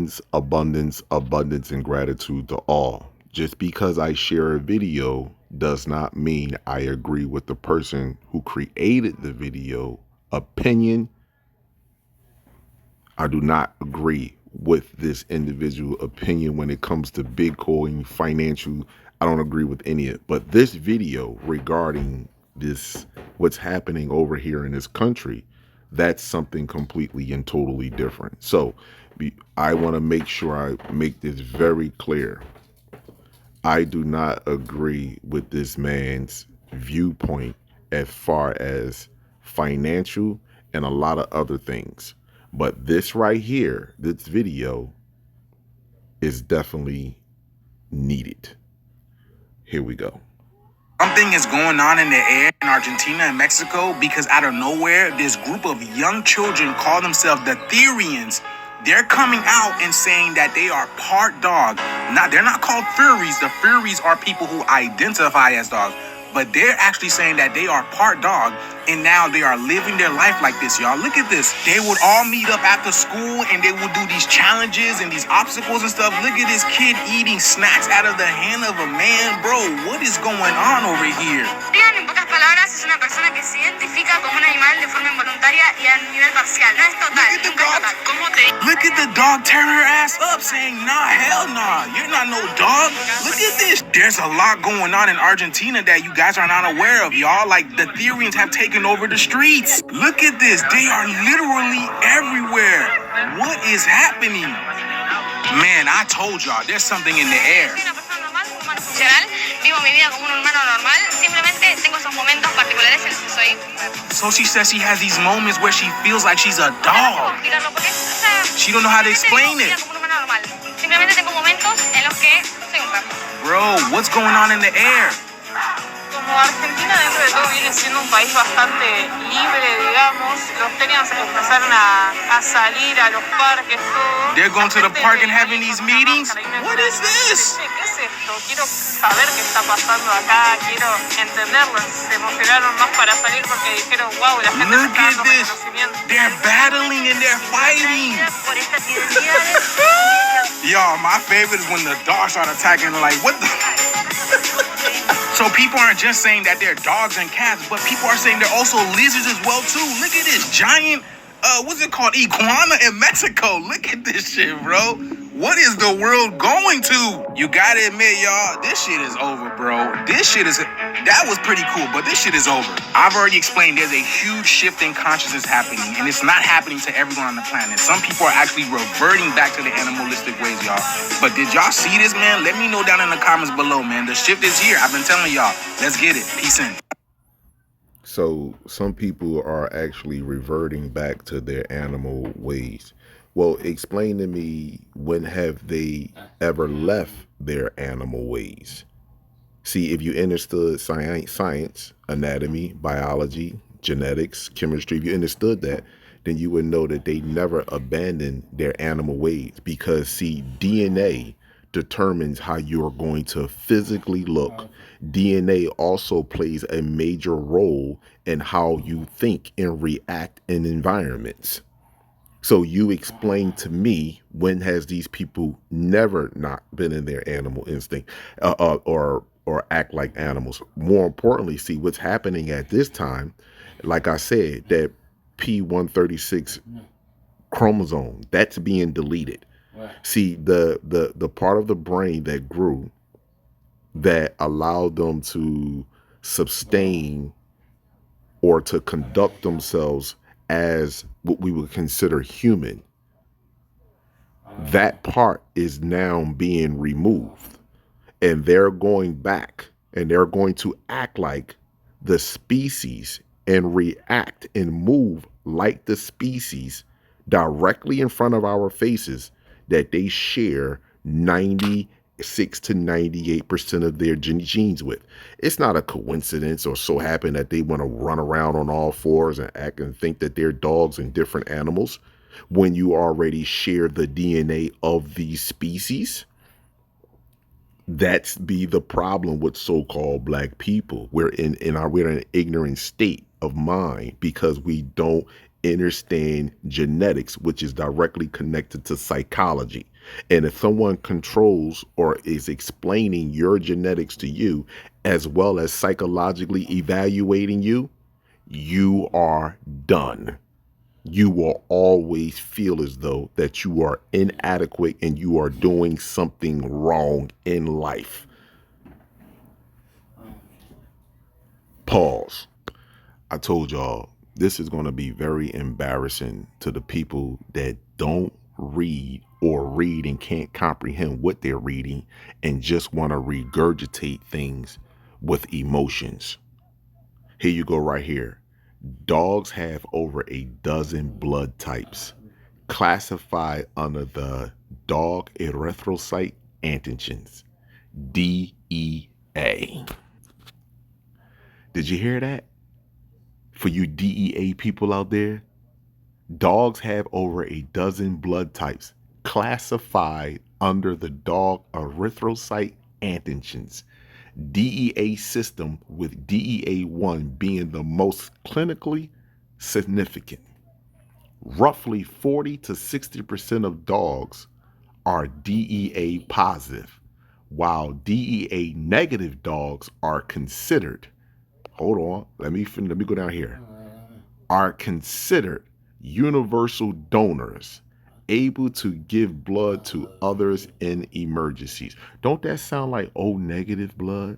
Abundance, abundance, abundance, and gratitude to all. Just because I share a video does not mean I agree with the person who created the video opinion. I do not agree with this individual opinion when it comes to Bitcoin, financial. I don't agree with any of it. But this video regarding this, what's happening over here in this country, that's something completely and totally different. So I want to make sure I make this very clear. I do not agree with this man's viewpoint as far as financial and a lot of other things. But this right here, this video, is definitely needed. Here we go. Something is going on in the air in Argentina and Mexico because out of nowhere, this group of young children call themselves the Therians. They're coming out and saying that they are part dog. They're not called furries. The furries are people who identify as dogs. But they're actually saying that they are part dog, and now they are living their life like this, y'all. Look at this. They would all meet up after school, and they would do these challenges and these obstacles and stuff. Look at this kid eating snacks out of the hand of a man. Bro, what is going on over here? En pocas palabras, es una persona que se identifica como un animal de forma involuntaria y a nivel parcial. No es total, nunca es total. ¿Cómo te... Look at the dog tearing her ass up, saying, nah, hell nah, you're not no dog. Look at this. There's a lot going on in Argentina that you guys are not aware of, y'all. Like, the Therians have taken over the streets. Look at this. They are literally everywhere. What is happening? Man, I told y'all, there's something in the air. Vivo mi vida como un humano normal, simplemente tengo esos momentos particulares en los que soy. So she says she has these moments where she feels like she's a dog. She don't know how to explain it. Simplemente tengo momentos en los que soy un perro. Bro, what's going on in the air? Como Argentina dentro de todo viene siendo un país bastante libre, digamos, los Therians empezaron a salir a los parques, todo. They're going to the park and having these meetings? What is this? ¿Qué es esto? Quiero saber qué está pasando acá, quiero entenderlo. Se emocionaron más para salir porque dijeron, wow, la gente Look está at dando this. reconocimiento. They're battling and they're fighting. Por estas identidades. Y'all, my favorite is when the dogs start attacking, like, what the? So people aren't just saying that they're dogs and cats, but people are saying they're also lizards as well, too. Look at this giant, what's it called? Iguana in Mexico. Look at this shit, bro. What is the world going to? You gotta admit, y'all, this shit is over, bro. This shit is, that was pretty cool, but this shit is over. I've already explained there's a huge shift in consciousness happening, and it's not happening to everyone on the planet. Some people are actually reverting back to the animalistic ways, y'all. But did y'all see this, man? Let me know down in the comments below, man. The shift is here. I've been telling y'all. Let's get it. Peace in. So some people are actually reverting back to their animal ways. Well, explain to me, when have they ever left their animal ways? See, if you understood science, anatomy, biology, genetics, chemistry, if you understood that, then you would know that they never abandoned their animal ways. Because, see, DNA determines how you're going to physically look. DNA also plays a major role in how you think and react in environments. So you explain to me, when has these people never not been in their animal instinct or act like animals? More importantly, see what's happening at this time. Like I said, that P136 chromosome, that's being deleted. See, the part of the brain that grew, that allowed them to sustain or to conduct themselves as what we would consider human, that part is now being removed, and they're going back and they're going to act like the species and react and move like the species directly in front of our faces that they share 96 to 98% of their genes with. It's not a coincidence or so happen that they want to run around on all fours and act and think that they're dogs and different animals when you already share the DNA of these species. That's be the problem with so-called black people. We're in an ignorant state of mind because we don't understand genetics, which is directly connected to psychology. And if someone controls or is explaining your genetics to you, as well as psychologically evaluating you, you are done. You will always feel as though that you are inadequate and you are doing something wrong in life. Pause. I told y'all this is going to be very embarrassing to the people that don't read or read and can't comprehend what they're reading and just want to regurgitate things with emotions. Here you go right here. Dogs have over a dozen blood types classified under the dog erythrocyte antigens, DEA. Did you hear that? For you DEA people out there, dogs have over a dozen blood types classified under the dog erythrocyte antigens, DEA system, with DEA1 being the most clinically significant. Roughly 40 to 60% of dogs are DEA positive, while DEA negative dogs are considered, hold on, let me go down here, are considered universal donors, able to give blood to others in emergencies. Don't that sound like O negative blood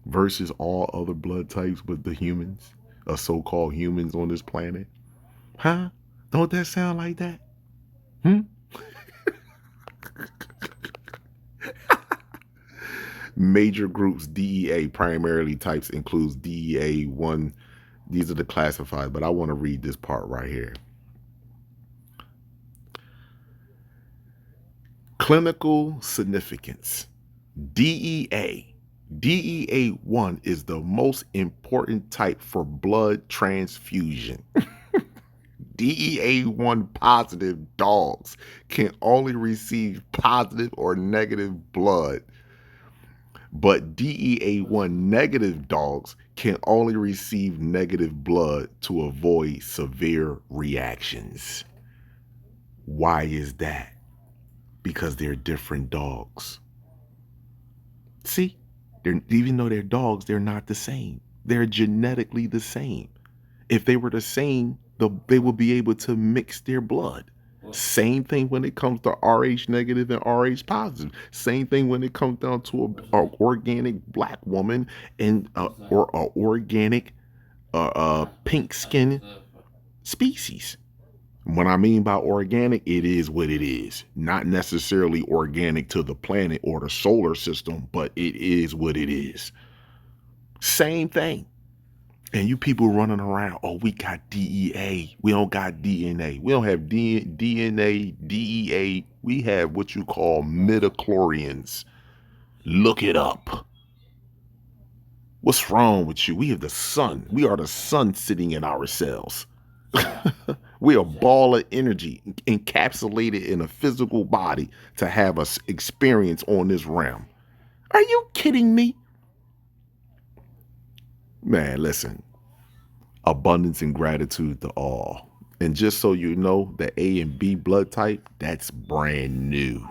versus all other blood types with the humans, or so-called humans on this planet? Huh? Don't that sound like that? Major groups DEA primarily types includes DEA1. These are the classified, but I want to read this part right here. Clinical significance. DEA. DEA1 is the most important type for blood transfusion. DEA1 positive dogs can only receive positive or negative blood, but DEA1 negative dogs can only receive negative blood to avoid severe reactions. Why is that? Because they're different dogs. See, even though they're dogs, they're not the same. They're genetically the same. If they were the same, they would be able to mix their blood. Same thing when it comes to Rh negative and Rh positive. Same thing when it comes down to a organic black woman and or a organic pink skin species. What I mean by organic, it is what it is. Not necessarily organic to the planet or the solar system, but it is what it is. Same thing. And you people running around, oh, we got DEA. We don't got DNA. We don't have DNA, DEA. We have what you call midichlorians. Look it up. What's wrong with you? We have the sun. We are the sun sitting in our cells. We are a ball of energy encapsulated in a physical body to have us experience on this realm. Are you kidding me? Man, listen. Abundance and gratitude to all. And just so you know, the A and B blood type, that's brand new.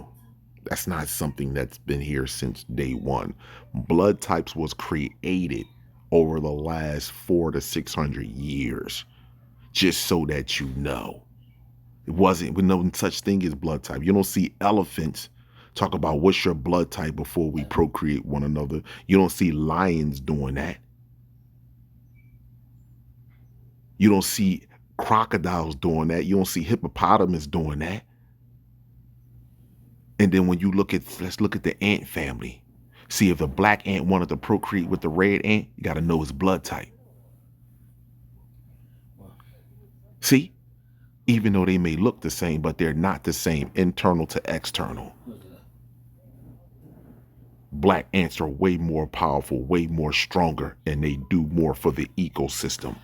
That's not something that's been here since day one. Blood types was created over the last 400 to 600 years. Just so that you know. It wasn't with no such thing as blood type. You don't see elephants talk about what's your blood type before we procreate one another. You don't see lions doing that. You don't see crocodiles doing that. You don't see hippopotamus doing that. And then when you let's look at the ant family. See, if the black ant wanted to procreate with the red ant, you got to know his blood type. See, even though they may look the same, but they're not the same internal to external. Black ants are way more powerful, way more stronger, and they do more for the ecosystem.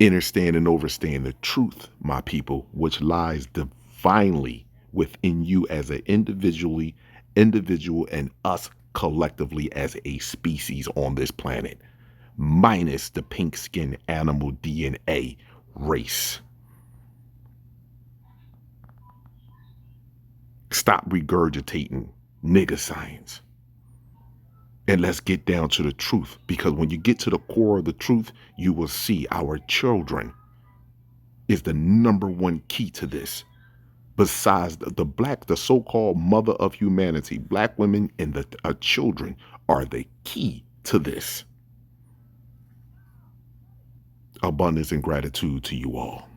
Understand and overstand the truth, my people, which lies divinely within you as an individual and us collectively as a species on this planet. minus the pink skin animal DNA race. Stop regurgitating nigger science. And let's get down to the truth, because when you get to the core of the truth, you will see our children is the number one key to this. Besides the so-called mother of humanity, black women and the children are the key to this. Abundance and gratitude to you all.